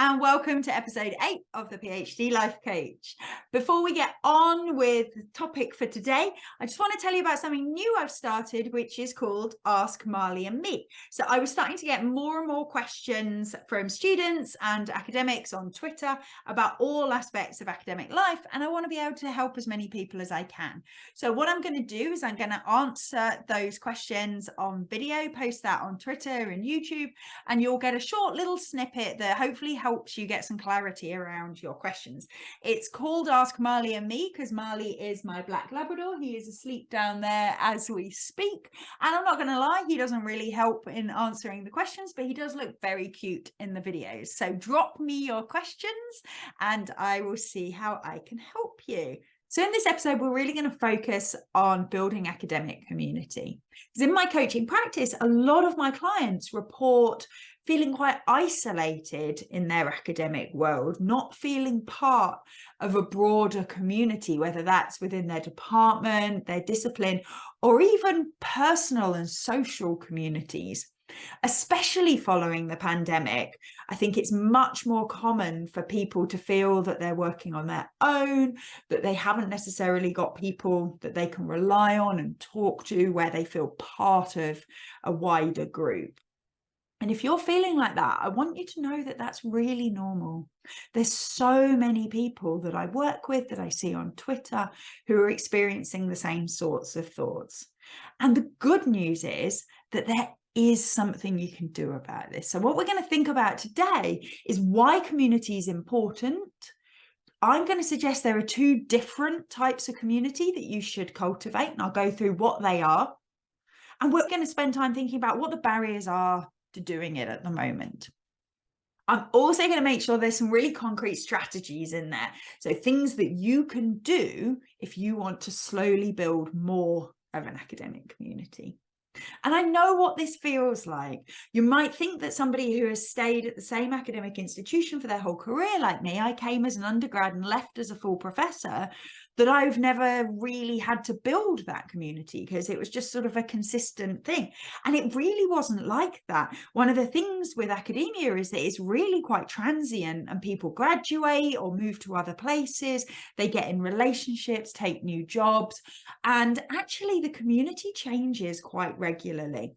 and welcome to episode 8 of the PhD Life Coach. Before we get on with the topic for today, I just want to tell you about something new I've started, which is called Ask Marley and Me. So I was starting to get more and more questions from students and academics on Twitter about all aspects of academic life, and I want to be able to help as many people as I can. So what I'm going to do is I'm going to answer those questions on video, post that on Twitter and YouTube, and you'll get a short little snippet that hopefully helps you get some clarity around your questions. It's called Ask Marley and Me because Marley is my black Labrador. He is asleep down there as we speak, and I'm not going to lie, he doesn't really help in answering the questions, but he does look very cute in the videos. So drop me your questions and I will see how I can help you. So in this episode, we're really going to focus on building academic community. Because in my coaching practice, a lot of my clients report feeling quite isolated in their academic world, not feeling part of a broader community, whether that's within their department, their discipline, or even personal and social communities. Especially following the pandemic, I think it's much more common for people to feel that they're working on their own, that they haven't necessarily got people that they can rely on and talk to, where they feel part of a wider group. And if you're feeling like that, I want you to know that that's really normal. There's so many people that I work with, that I see on Twitter, who are experiencing the same sorts of thoughts. And the good news is that there is something you can do about this. So what we're going to think about today is why community is important. I'm going to suggest there are two different types of community that you should cultivate, and I'll go through what they are. And we're going to spend time thinking about what the barriers are to doing it at the moment. I'm also going to make sure there's some really concrete strategies in there. So things that you can do if you want to slowly build more of an academic community. And I know what this feels like. You might think that somebody who has stayed at the same academic institution for their whole career, like me, I came as an undergrad and left as a full professor, that I've never really had to build that community because it was just sort of a consistent thing. And it really wasn't like that. One of the things with academia is that it's really quite transient, and people graduate or move to other places, they get in relationships, take new jobs, and actually the community changes quite regularly.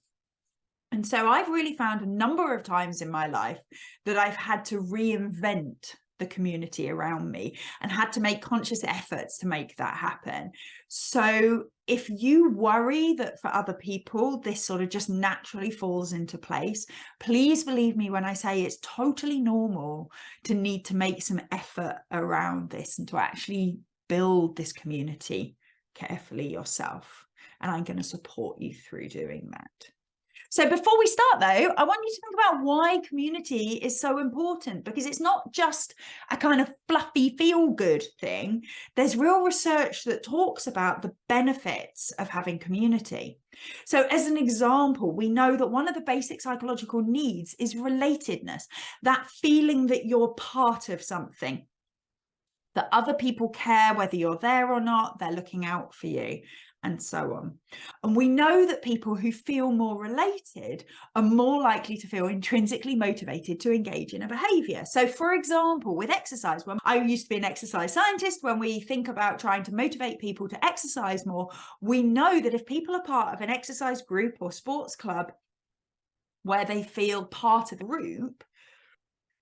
And so I've really found a number of times in my life that I've had to reinvent the community around me and had to make conscious efforts to make that happen. So if you worry that for other people this sort of just naturally falls into place, please believe me when I say it's totally normal to need to make some effort around this and to actually build this community carefully yourself. And I'm going to support you through doing that. So before we start, though, I want you to think about why community is so important, because it's not just a kind of fluffy feel-good thing. There's real research that talks about the benefits of having community. So as an example, we know that one of the basic psychological needs is relatedness, that feeling that you're part of something, that other people care whether you're there or not, they're looking out for you, and so on. And we know that people who feel more related are more likely to feel intrinsically motivated to engage in a behavior. So for example, with exercise, when I used to be an exercise scientist, when we think about trying to motivate people to exercise more, we know that if people are part of an exercise group or sports club where they feel part of the group,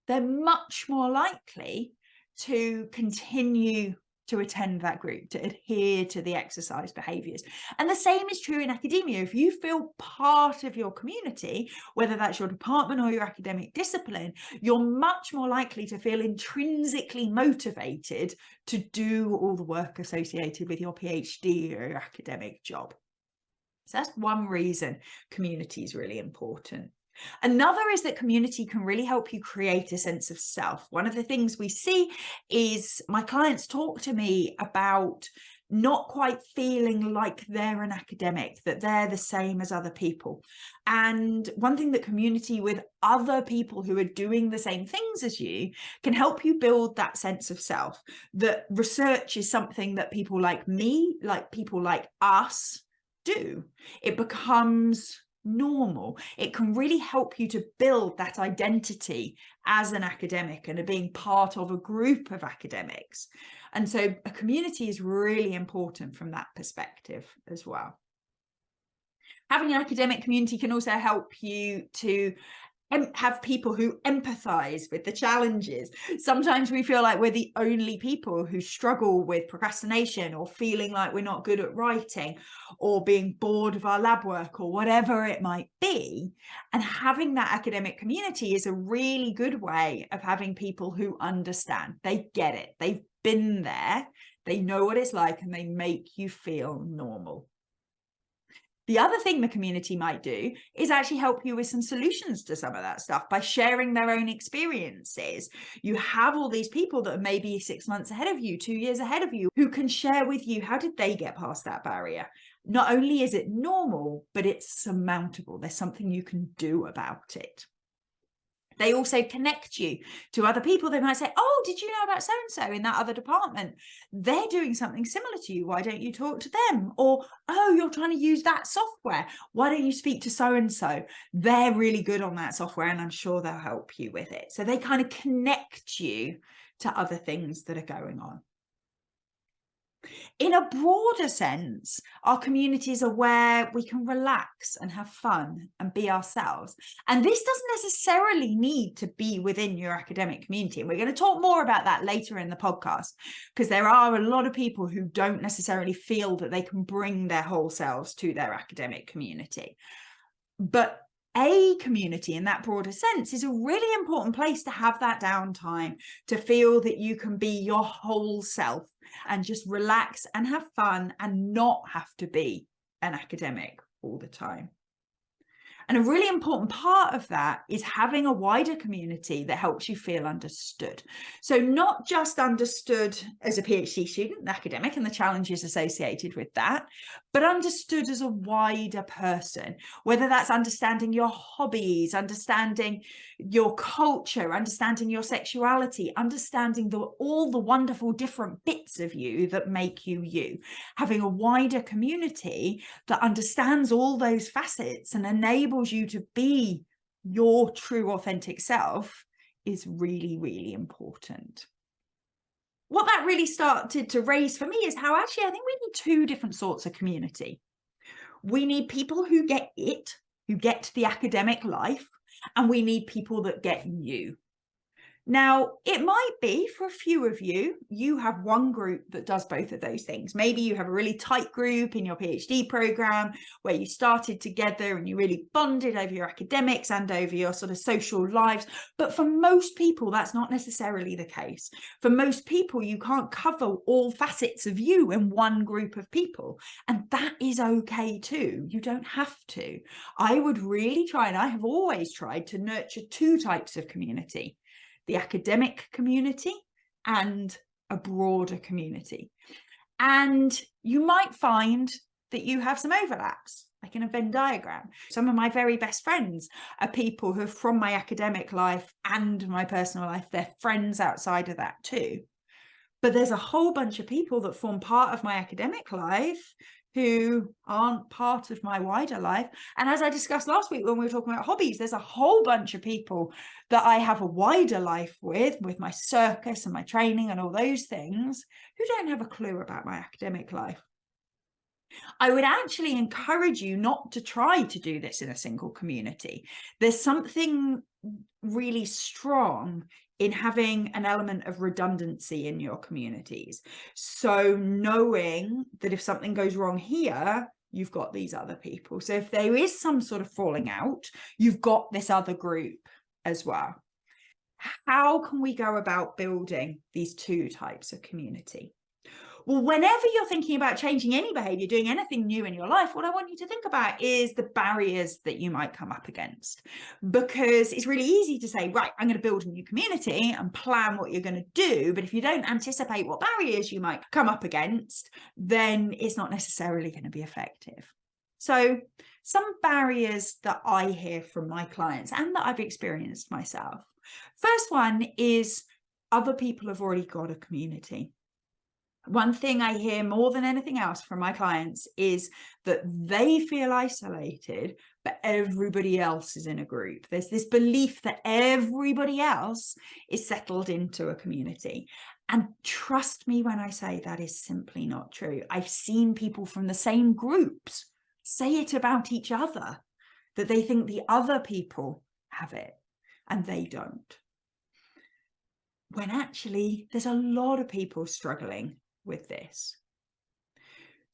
they're much more likely to continue to attend that group, to adhere to the exercise behaviors. And the same is true in academia. If you feel part of your community, whether that's your department or your academic discipline, you're much more likely to feel intrinsically motivated to do all the work associated with your PhD or your academic job. So that's one reason community is really important. Another is that community can really help you create a sense of self. One of the things we see is my clients talk to me about not quite feeling like they're an academic, that they're the same as other people. And one thing that community with other people who are doing the same things as you can help you build that sense of self. That research is something that people like me, like people like us, do. It becomes normal. It can really help you to build that identity as an academic and being part of a group of academics. And so a community is really important from that perspective as well. Having an academic community can also help you to have people who empathize with the challenges. Sometimes we feel like we're the only people who struggle with procrastination or feeling like we're not good at writing or being bored of our lab work or whatever it might be. And having that academic community is a really good way of having people who understand. They get it. They've been there. They know what it's like, and they make you feel normal. The other thing the community might do is actually help you with some solutions to some of that stuff by sharing their own experiences. You have all these people that are maybe 6 months ahead of you, 2 years ahead of you, who can share with you, how did they get past that barrier? Not only is it normal, but it's surmountable. There's something you can do about it. They also connect you to other people. They might say, oh, did you know about so-and-so in that other department? They're doing something similar to you. Why don't you talk to them? Or, oh, you're trying to use that software. Why don't you speak to so-and-so? They're really good on that software, and I'm sure they'll help you with it. So they kind of connect you to other things that are going on. In a broader sense, our communities are where we can relax and have fun and be ourselves. And this doesn't necessarily need to be within your academic community. And we're going to talk more about that later in the podcast, because there are a lot of people who don't necessarily feel that they can bring their whole selves to their academic community. But a community in that broader sense is a really important place to have that downtime, to feel that you can be your whole self and just relax and have fun and not have to be an academic all the time. And a really important part of that is having a wider community that helps you feel understood. So not just understood as a PhD student, an academic, and the challenges associated with that, but understood as a wider person, whether that's understanding your hobbies, understanding your culture, understanding your sexuality, understanding all the wonderful different bits of you that make you you. Having a wider community that understands all those facets and enables you to be your true authentic self is really, really important. What that really started to raise for me is how actually I think we need two different sorts of community. We need people who get it, who get the academic life, and we need people that get you. Now, it might be for a few of you, you have one group that does both of those things. Maybe you have a really tight group in your PhD program where you started together and you really bonded over your academics and over your sort of social lives. But for most people, that's not necessarily the case. For most people, you can't cover all facets of you in one group of people. And that is okay too. You don't have to. I would really try, and I have always tried to nurture two types of community: the academic community and a broader community. And you might find that you have some overlaps, like in a Venn diagram. Some of my very best friends are people who are from my academic life and my personal life. They're friends outside of that too. But there's a whole bunch of people that form part of my academic life who aren't part of my wider life. And as I discussed last week when we were talking about hobbies, there's a whole bunch of people that I have a wider life with my circus and my training and all those things, who don't have a clue about my academic life. I would actually encourage you not to try to do this in a single community. There's something really strong in having an element of redundancy in your communities. So knowing that if something goes wrong here, you've got these other people. So if there is some sort of falling out, you've got this other group as well. How can we go about building these two types of community? Well, whenever you're thinking about changing any behavior, doing anything new in your life, what I want you to think about is the barriers that you might come up against. Because it's really easy to say, right, I'm going to build a new community and plan what you're going to do. But if you don't anticipate what barriers you might come up against, then it's not necessarily going to be effective. So some barriers that I hear from my clients and that I've experienced myself. First one is other people have already got a community. One thing I hear more than anything else from my clients is that they feel isolated, but everybody else is in a group. There's this belief that everybody else is settled into a community. And trust me when I say that is simply not true. I've seen people from the same groups say it about each other, that they think the other people have it and they don't. When actually there's a lot of people struggling with this.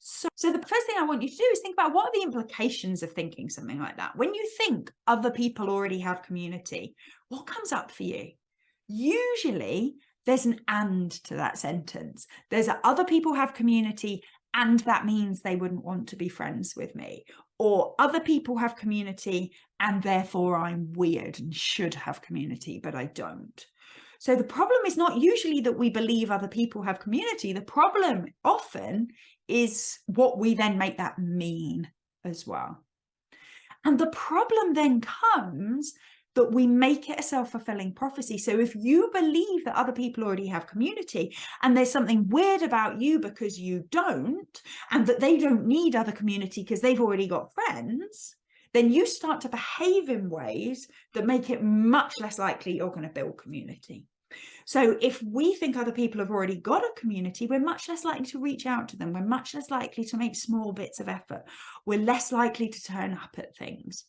So the first thing I want you to do is think about, what are the implications of thinking something like that? When you think other people already have community, what comes up for you? Usually there's an and to that sentence. There's other people have community, and that means they wouldn't want to be friends with me. Or other people have community, and therefore I'm weird and should have community, but I don't. So the problem is not usually that we believe other people have community. The problem often is what we then make that mean as well. And the problem then comes that we make it a self-fulfilling prophecy. So if you believe that other people already have community and there's something weird about you because you don't, and that they don't need other community because they've already got friends, then you start to behave in ways that make it much less likely you're going to build community. So if we think other people have already got a community, we're much less likely to reach out to them. We're much less likely to make small bits of effort. We're less likely to turn up at things.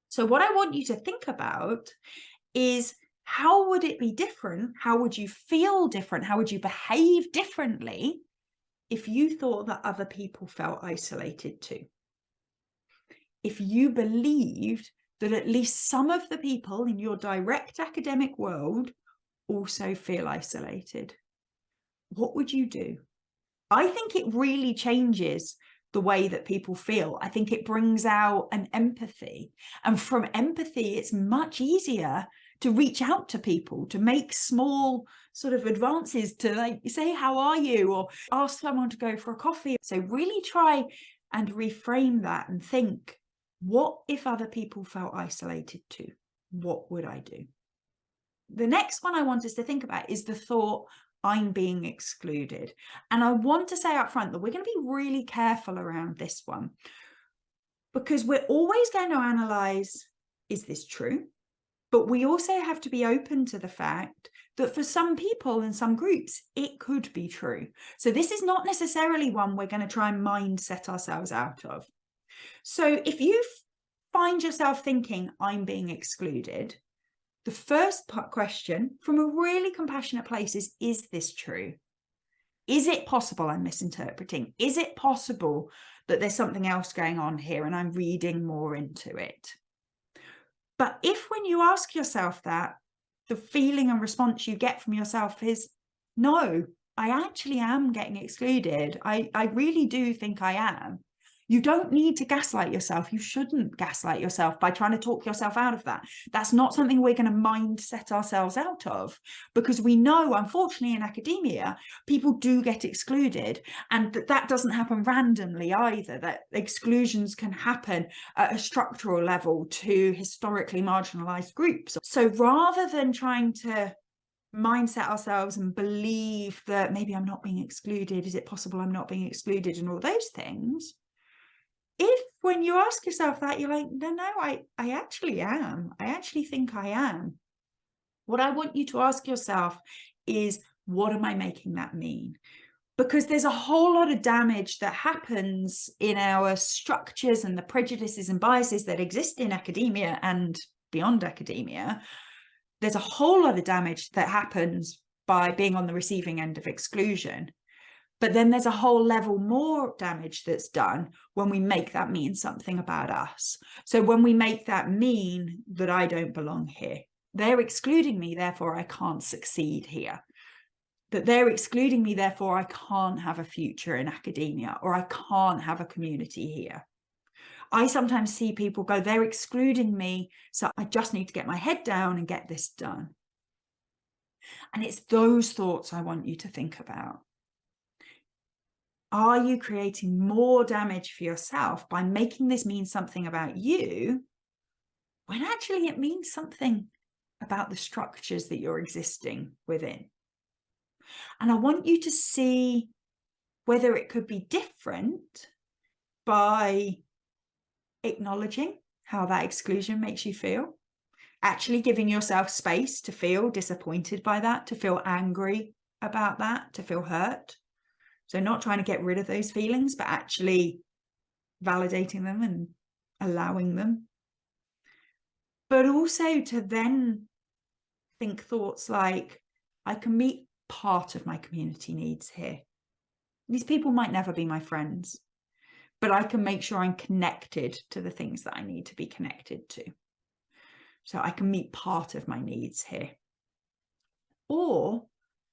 So what I want you to think about is, how would it be different? How would you feel different? How would you behave differently if you thought that other people felt isolated too? If you believed that at least some of the people in your direct academic world also feel isolated, what would you do? I think it really changes the way that people feel. I think it brings out an empathy. And from empathy, it's much easier to reach out to people, to make small sort of advances, to like say, how are you? Or ask someone to go for a coffee. So really try and reframe that and think, what if other people felt isolated too? What would I do? The next one I want us to think about is the thought, I'm being excluded. And I want to say up front that we're going to be really careful around this one, because we're always going to analyze, is this true? But we also have to be open to the fact that for some people and some groups, it could be true. So this is not necessarily one we're going to try and mindset ourselves out of. So if you find yourself thinking, I'm being excluded, the first question from a really compassionate place is this true? Is it possible I'm misinterpreting? Is it possible that there's something else going on here and I'm reading more into it? But if when you ask yourself that, the feeling and response you get from yourself is, no, I actually am getting excluded. I really do think I am. You don't need to gaslight yourself. You shouldn't gaslight yourself by trying to talk yourself out of that. That's not something we're going to mindset ourselves out of, because we know, unfortunately, in academia, people do get excluded, and that doesn't happen randomly either, that exclusions can happen at a structural level to historically marginalized groups. So rather than trying to mindset ourselves and believe that maybe I'm not being excluded, is it possible I'm not being excluded, and all those things, if when you ask yourself that, you're like, no, I actually am. I actually think I am. What I want you to ask yourself is, what am I making that mean? Because there's a whole lot of damage that happens in our structures and the prejudices and biases that exist in academia and beyond academia. There's a whole lot of damage that happens by being on the receiving end of exclusion. But then there's a whole level more damage that's done when we make that mean something about us. So when we make that mean that I don't belong here, they're excluding me, therefore I can't succeed here. That they're excluding me, therefore I can't have a future in academia, or I can't have a community here. I sometimes see people go, they're excluding me, so I just need to get my head down and get this done. And it's those thoughts I want you to think about. Are you creating more damage for yourself by making this mean something about you, when actually it means something about the structures that you're existing within? And I want you to see whether it could be different by acknowledging how that exclusion makes you feel, actually giving yourself space to feel disappointed by that, to feel angry about that, to feel hurt. So not trying to get rid of those feelings, but actually validating them and allowing them. But also to then think thoughts like, I can meet part of my community needs here. These people might never be my friends, but I can make sure I'm connected to the things that I need to be connected to. So I can meet part of my needs here. Or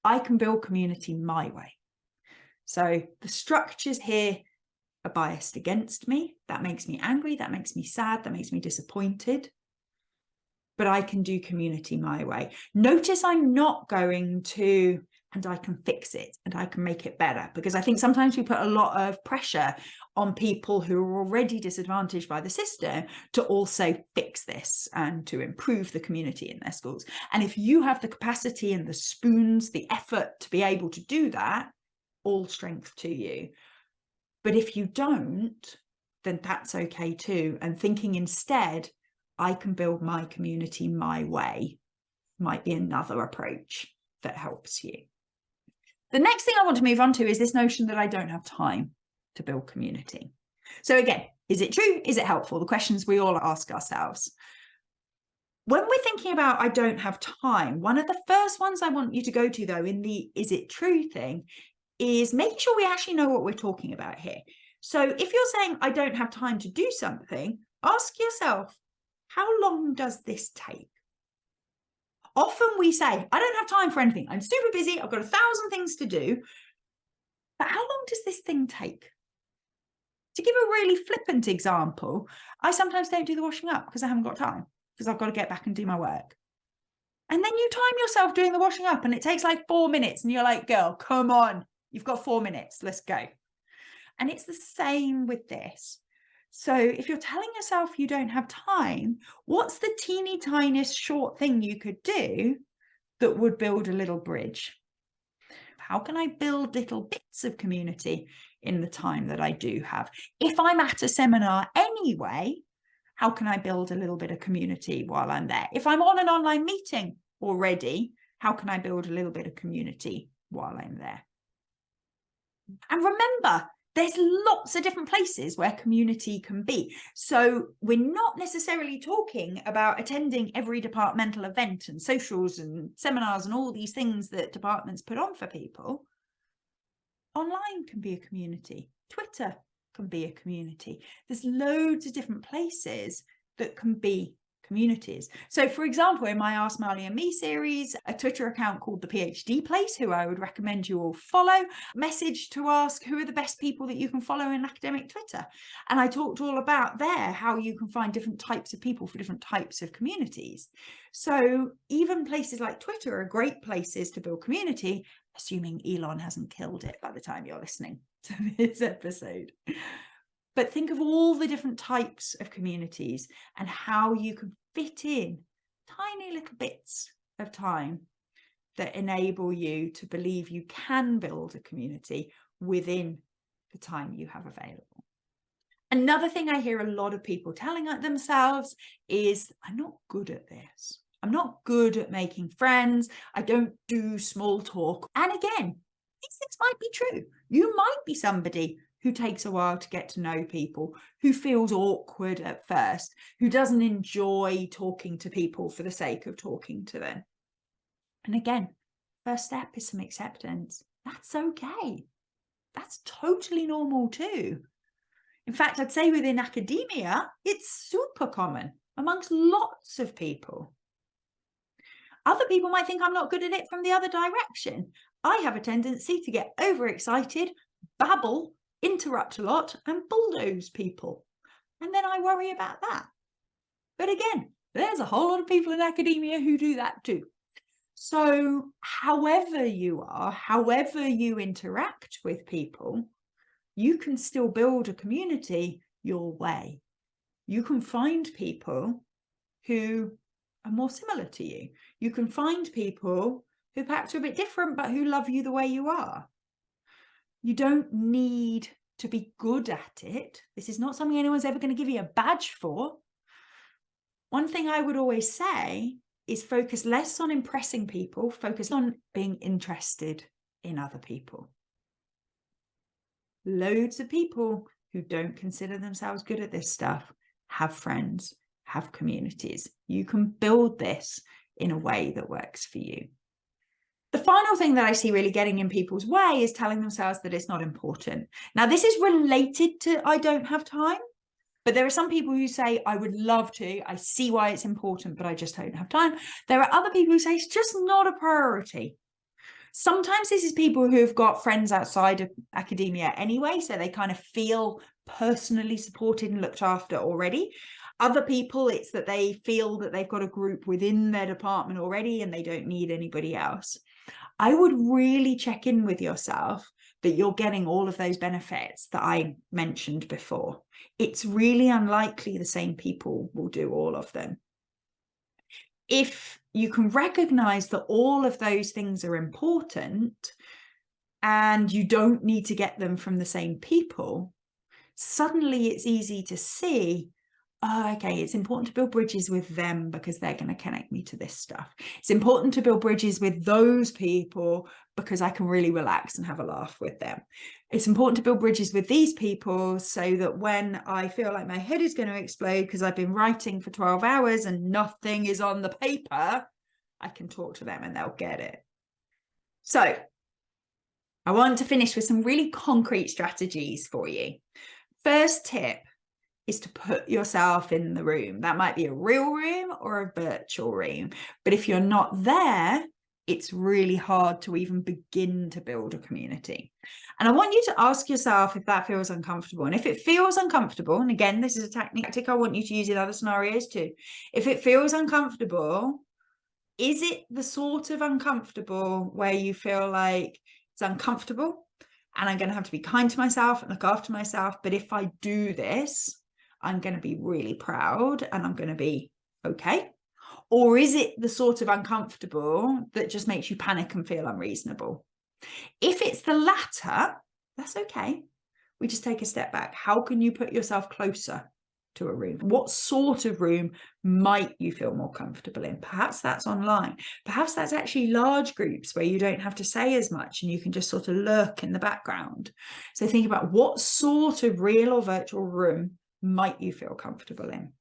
I can build community my way. So the structures here are biased against me. That makes me angry. That makes me sad. That makes me disappointed. But I can do community my way. Notice I'm not going to, and I can fix it and I can make it better, because I think sometimes we put a lot of pressure on people who are already disadvantaged by the system to also fix this and to improve the community in their schools. And if you have the capacity and the spoons, the effort to be able to do that, all strength to you. But if you don't, then that's okay too. And thinking instead, I can build my community my way might be another approach that helps you. The next thing I want to move on to is this notion that I don't have time to build community. So again, is it true? Is it helpful? The questions we all ask ourselves. When we're thinking about I don't have time, one of the first ones I want you to go to, though, in the is it true thing, is making sure we actually know what we're talking about here. So if you're saying I don't have time to do something, ask yourself, how long does this take? Often we say, I don't have time for anything. I'm super busy. I've got 1,000 things to do. But how long does this thing take? To give a really flippant example, I sometimes don't do the washing up because I haven't got time, because I've got to get back and do my work. And then you time yourself doing the washing up and it takes like 4 minutes and you're like, girl, come on. You've got 4 minutes. Let's go. And it's the same with this. So if you're telling yourself you don't have time, what's the teeny tiniest short thing you could do that would build a little bridge? How can I build little bits of community in the time that I do have? If I'm at a seminar anyway, how can I build a little bit of community while I'm there? If I'm on an online meeting already, how can I build a little bit of community while I'm there? And remember, there's lots of different places where community can be. So we're not necessarily talking about attending every departmental event and socials and seminars and all these things that departments put on for people. Online can be a community. Twitter can be a community. There's loads of different places that can be communities. So for example, in my Ask Marley and Me series, a Twitter account called The PhD Place, who I would recommend you all follow, message to ask who are the best people that you can follow in academic Twitter. And I talked all about there how you can find different types of people for different types of communities. So even places like Twitter are great places to build community, assuming Elon hasn't killed it by the time you're listening to this episode. But think of all the different types of communities and how you can fit in tiny little bits of time that enable you to believe you can build a community within the time you have available. Another thing I hear a lot of people telling themselves is, I'm not good at this. I'm not good at making friends. I don't do small talk. And again, these things might be true. You might be somebody who takes a while to get to know people, who feels awkward at first, who doesn't enjoy talking to people for the sake of talking to them. And again, first step is some acceptance. That's okay. That's totally normal too. In fact, I'd say within academia, it's super common amongst lots of people. Other people might think I'm not good at it from the other direction. I have a tendency to get overexcited, babble, interrupt a lot, and bulldoze people. And then I worry about that. But again, there's a whole lot of people in academia who do that too. So however you are, however you interact with people, you can still build a community your way. You can find people who are more similar to you. You can find people who perhaps are a bit different, but who love you the way you are. You don't need to be good at it. This is not something anyone's ever going to give you a badge for. One thing I would always say is focus less on impressing people, focus on being interested in other people. Loads of people who don't consider themselves good at this stuff have friends, have communities. You can build this in a way that works for you. The final thing that I see really getting in people's way is telling themselves that it's not important. Now, this is related to I don't have time, but there are some people who say, I would love to, I see why it's important, but I just don't have time. There are other people who say it's just not a priority. Sometimes this is people who've got friends outside of academia anyway, so they kind of feel personally supported and looked after already. Other people, it's that they feel that they've got a group within their department already and they don't need anybody else. I would really check in with yourself that you're getting all of those benefits that I mentioned before. It's really unlikely the same people will do all of them. If you can recognize that all of those things are important and you don't need to get them from the same people, suddenly it's easy to see, oh, okay, it's important to build bridges with them because they're going to connect me to this stuff. It's important to build bridges with those people because I can really relax and have a laugh with them. It's important to build bridges with these people so that when I feel like my head is going to explode because I've been writing for 12 hours and nothing is on the paper, I can talk to them and they'll get it. So I want to finish with some really concrete strategies for you. First tip is to put yourself in the room. That might be a real room or a virtual room. But if you're not there, it's really hard to even begin to build a community. And I want you to ask yourself if that feels uncomfortable. And if it feels uncomfortable, and again, this is a tactic I want you to use in other scenarios too. If it feels uncomfortable, is it the sort of uncomfortable where you feel like it's uncomfortable and I'm going to have to be kind to myself and look after myself, but if I do this, I'm going to be really proud and I'm going to be okay? Or is it the sort of uncomfortable that just makes you panic and feel unreasonable? If it's the latter, that's okay. We just take a step back. How can you put yourself closer to a room? What sort of room might you feel more comfortable in? Perhaps that's online. Perhaps that's actually large groups where you don't have to say as much and you can just sort of lurk in the background. So think about what sort of real or virtual room might you feel comfortable in?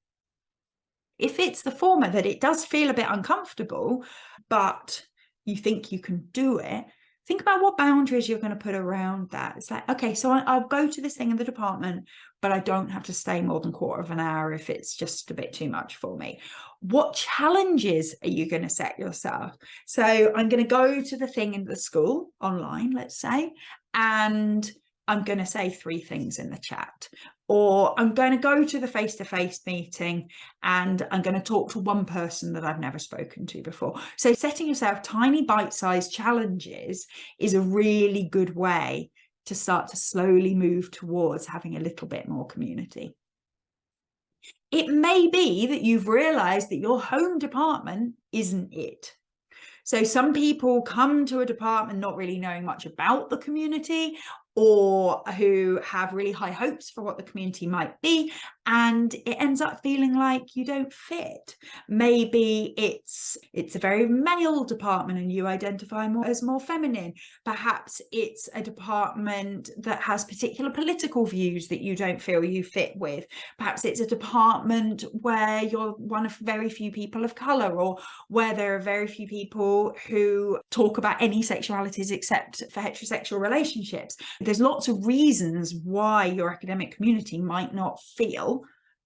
If it's the former, that it does feel a bit uncomfortable, but you think you can do it, think about what boundaries you're going to put around that. It's like, okay, so I'll go to this thing in the department, but I don't have to stay more than a quarter of an hour if it's just a bit too much for me. What challenges are you going to set yourself? So I'm going to go to the thing in the school online, let's say, and I'm going to say 3 things in the chat. Or I'm going to go to the face-to-face meeting and I'm going to talk to one person that I've never spoken to before. So setting yourself tiny bite-sized challenges is a really good way to start to slowly move towards having a little bit more community. It may be that you've realized that your home department isn't it. So some people come to a department not really knowing much about the community, or who have really high hopes for what the community might be, and it ends up feeling like you don't fit. Maybe it's a very male department and you identify more as more feminine. Perhaps it's a department that has particular political views that you don't feel you fit with. Perhaps it's a department where you're one of very few people of color, or where there are very few people who talk about any sexualities except for heterosexual relationships. There's lots of reasons why your academic community might not feel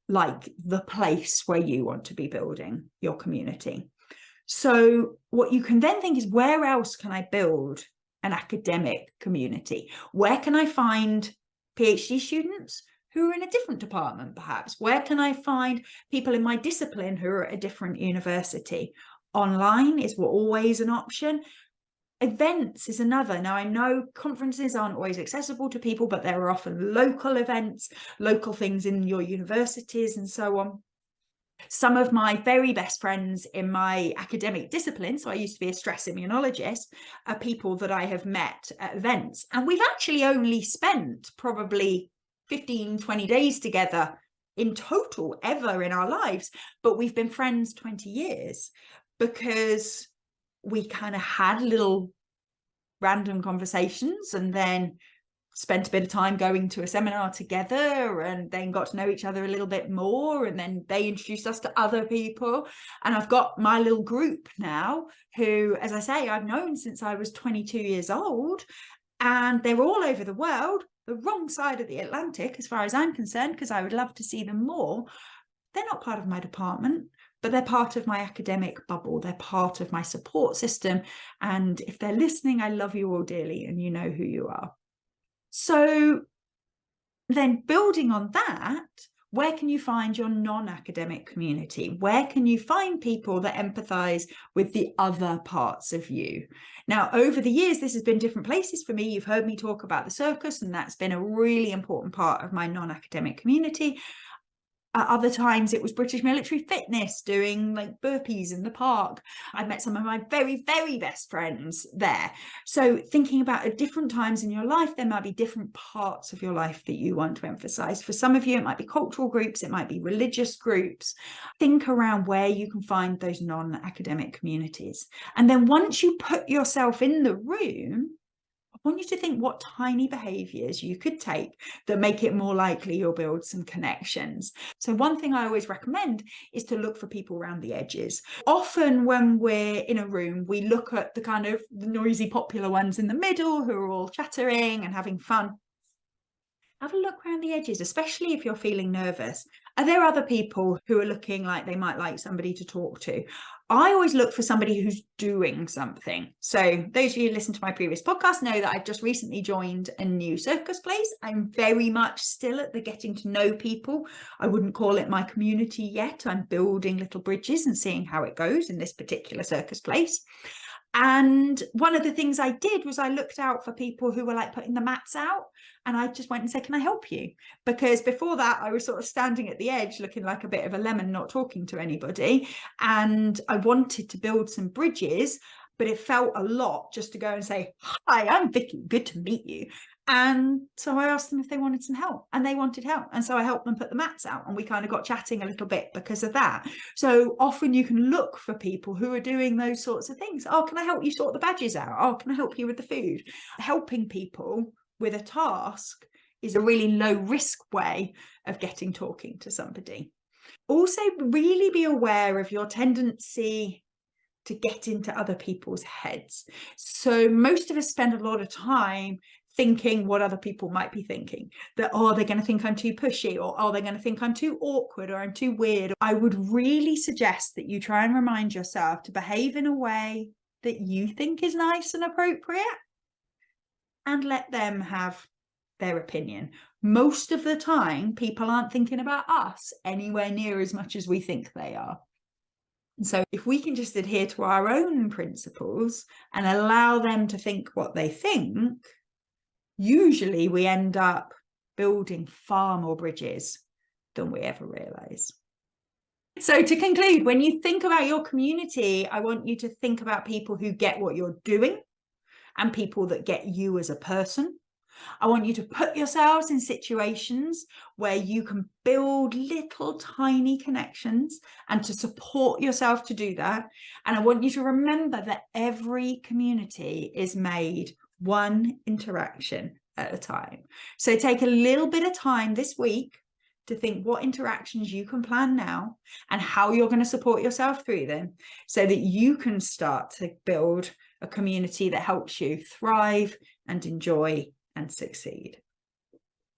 like the place where you want to be building your community. So what you can then think is, where else can I build an academic community? Where can I find PhD students who are in a different department, perhaps? Where can I find people in my discipline who are at a different university? Online is always an option. Events is another. Now, I know conferences aren't always accessible to people, but there are often local events, local things in your universities and so on. Some of my very best friends in my academic discipline, so I used to be a stress immunologist, are people that I have met at events. And we've actually only spent probably 15, 20 days together in total ever in our lives, but we've been friends 20 years because we kind of had little random conversations and then spent a bit of time going to a seminar together and then got to know each other a little bit more, and then they introduced us to other people. And I've got my little group now who, as I say, I've known since I was 22 years old, and they're all over the world, the wrong side of the Atlantic as far as I'm concerned, because I would love to see them more. They're not part of my department, but they're part of my academic bubble. They're part of my support system. And if they're listening, I love you all dearly, and you know who you are. So then building on that, where can you find your non-academic community? Where can you find people that empathize with the other parts of you? Now, over the years, this has been different places for me. You've heard me talk about the circus, and that's been a really important part of my non-academic community. At other times, it was British military fitness, doing like burpees in the park. I met some of my very, very best friends there. So thinking about at different times in your life, there might be different parts of your life that you want to emphasize. For some of you, it might be cultural groups, it might be religious groups. Think around where you can find those non-academic communities. And then once you put yourself in the room, I want you to think what tiny behaviors you could take that make it more likely you'll build some connections. So one thing I always recommend is to look for people around the edges. Often when we're in a room, we look at the kind of the noisy, popular ones in the middle who are all chattering and having fun. Have a look around the edges, especially if you're feeling nervous. Are there other people who are looking like they might like somebody to talk to? I always look for somebody who's doing something. So those of you who listen to my previous podcast know that I've just recently joined a new circus place. I'm very much still at the getting to know people. I wouldn't call it my community yet. I'm building little bridges and seeing how it goes in this particular circus place. And one of the things I did was I looked out for people who were like putting the mats out, and I just went and said, can I help you? Because before that, I was sort of standing at the edge looking like a bit of a lemon, not talking to anybody. And I wanted to build some bridges, but it felt a lot just to go and say, hi, I'm Vicky, good to meet you. And so I asked them if they wanted some help, and they wanted help. And so I helped them put the mats out, and we kind of got chatting a little bit because of that. So often you can look for people who are doing those sorts of things. Oh, can I help you sort the badges out? Oh, can I help you with the food? Helping people with a task is a really low risk way of getting talking to somebody. Also, really be aware of your tendency to get into other people's heads. So most of us spend a lot of time thinking what other people might be thinking, that, oh, they're going to think I'm too pushy, or, oh, they're going to think I'm too awkward, or I'm too weird. I would really suggest that you try and remind yourself to behave in a way that you think is nice and appropriate, and let them have their opinion. Most of the time, people aren't thinking about us anywhere near as much as we think they are. And so if we can just adhere to our own principles and allow them to think what they think, usually we end up building far more bridges than we ever realize. So to conclude, when you think about your community, I want you to think about people who get what you're doing and people that get you as a person. I want you to put yourselves in situations where you can build little tiny connections and to support yourself to do that. And I want you to remember that every community is made one interaction at a time. So take a little bit of time this week to think what interactions you can plan now and how you're going to support yourself through them so that you can start to build a community that helps you thrive and enjoy and succeed.